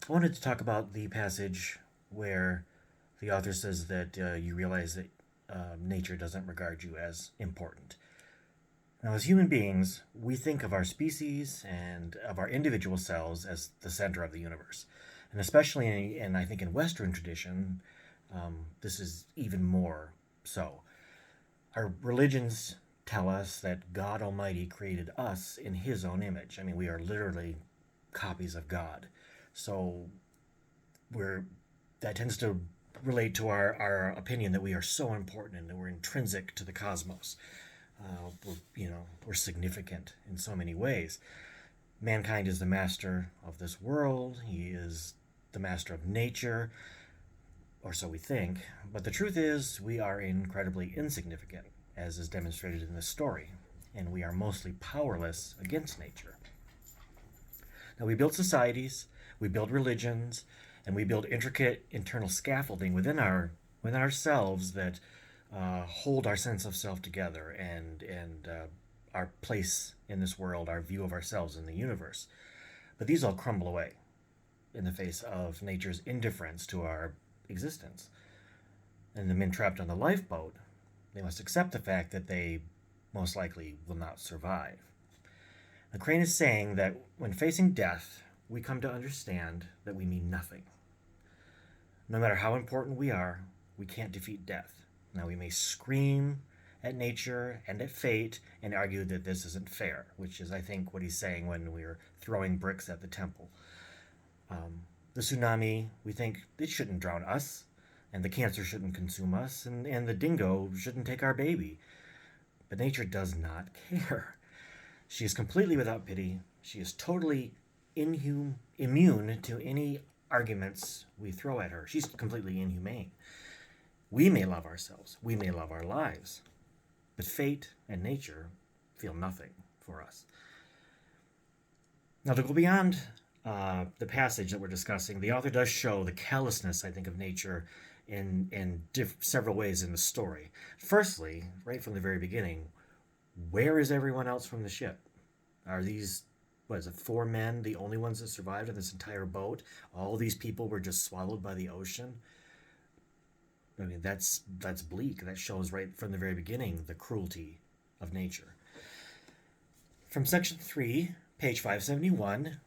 I wanted to talk about the passage where the author says that you realize that nature doesn't regard you as important. Now, as human beings, we think of our species and of our individual selves as the center of the universe. And especially I think in Western tradition, this is even more so. Our religions tell us that God Almighty created us in His own image. I mean, we are literally copies of God. So we're that tends to relate to our opinion that we are so important and that we're intrinsic to the cosmos. We're significant in so many ways. Mankind is the master of this world. He is the master of nature, or so we think. But the truth is, we are incredibly insignificant, as is demonstrated in this story, and we are mostly powerless against nature. Now, we build societies, we build religions, and we build intricate internal scaffolding within ourselves that hold our sense of self together and our place in this world, our view of ourselves in the universe. But these all crumble away in the face of nature's indifference to our existence. And the men trapped on the lifeboat, they must accept the fact that they most likely will not survive. The Crane is saying that when facing death, we come to understand that we mean nothing. No matter how important we are, we can't defeat death. Now, we may scream at nature and at fate and argue that this isn't fair, which is, I think, what he's saying when we are throwing bricks at the temple. The tsunami, we think it shouldn't drown us, and the cancer shouldn't consume us, and the dingo shouldn't take our baby. But nature does not care. She is completely without pity. She is totally immune to any arguments we throw at her. She's completely inhumane. We may love ourselves, we may love our lives, but fate and nature feel nothing for us. Now, to go beyond the passage that we're discussing, the author does show the callousness, I think, of nature in several ways in the story. Firstly, right from the very beginning, where is everyone else from the ship? Are these, what is it, four men, the only ones that survived in this entire boat? All these people were just swallowed by the ocean? I mean, that's bleak. That shows right from the very beginning the cruelty of nature. From section 3, page 571,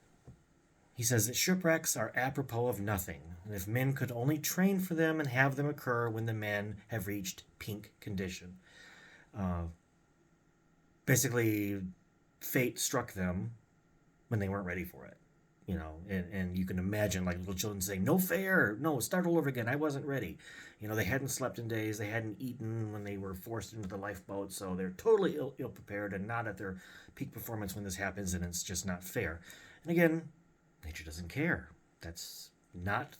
he says that shipwrecks are apropos of nothing, and if men could only train for them and have them occur when the men have reached peak condition. Basically, fate struck them when they weren't ready for it. And you can imagine like little children saying, "No fair, no, start all over again. I wasn't ready." They hadn't slept in days, they hadn't eaten when they were forced into the lifeboat, so they're totally ill prepared and not at their peak performance when this happens, and it's just not fair. And again, nature doesn't care. That's not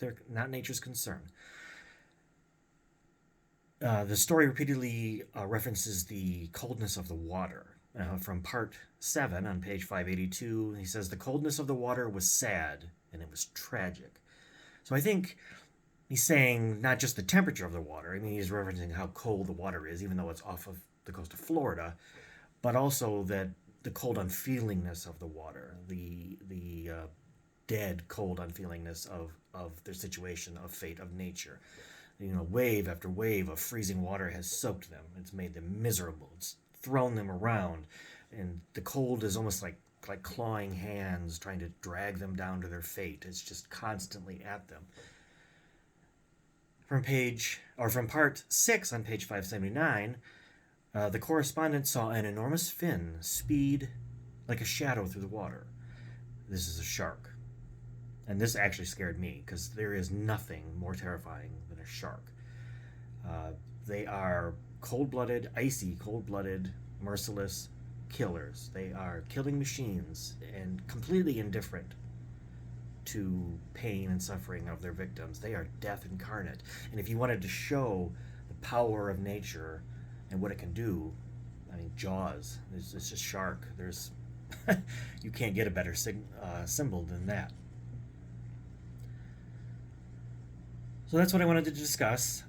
nature's concern. The story repeatedly references the coldness of the water. From part 7 on page 582, he says, "The coldness of the water was sad and it was tragic." So I think he's saying not just the temperature of the water, I mean, he's referencing how cold the water is, even though it's off of the coast of Florida, but also that the cold unfeelingness of the water, the dead cold unfeelingness of their situation, of fate, of nature. Wave after wave of freezing water has soaked them. It's made them miserable. It's thrown them around, and the cold is almost like clawing hands trying to drag them down to their fate. It's just constantly at them. From part 6 on page 579, the correspondent saw an enormous fin speed like a shadow through the water. This is a shark. And this actually scared me, because there is nothing more terrifying than a shark. They are cold-blooded, icy, cold-blooded, merciless killers. They are killing machines and completely indifferent to pain and suffering of their victims. They are death incarnate. And if you wanted to show the power of nature and what it can do, I mean, Jaws. It's just a shark. There's you can't get a better symbol than that. So that's what I wanted to discuss.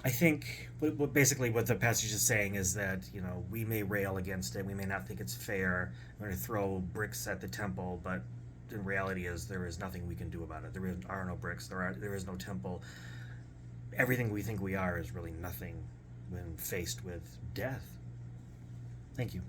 I think basically what the passage is saying is that we may rail against it, we may not think it's fair, we're going to throw bricks at the temple, but in reality is there is nothing we can do about it. Are no bricks. There is no temple. Everything we think we are is really nothing when faced with death. Thank you.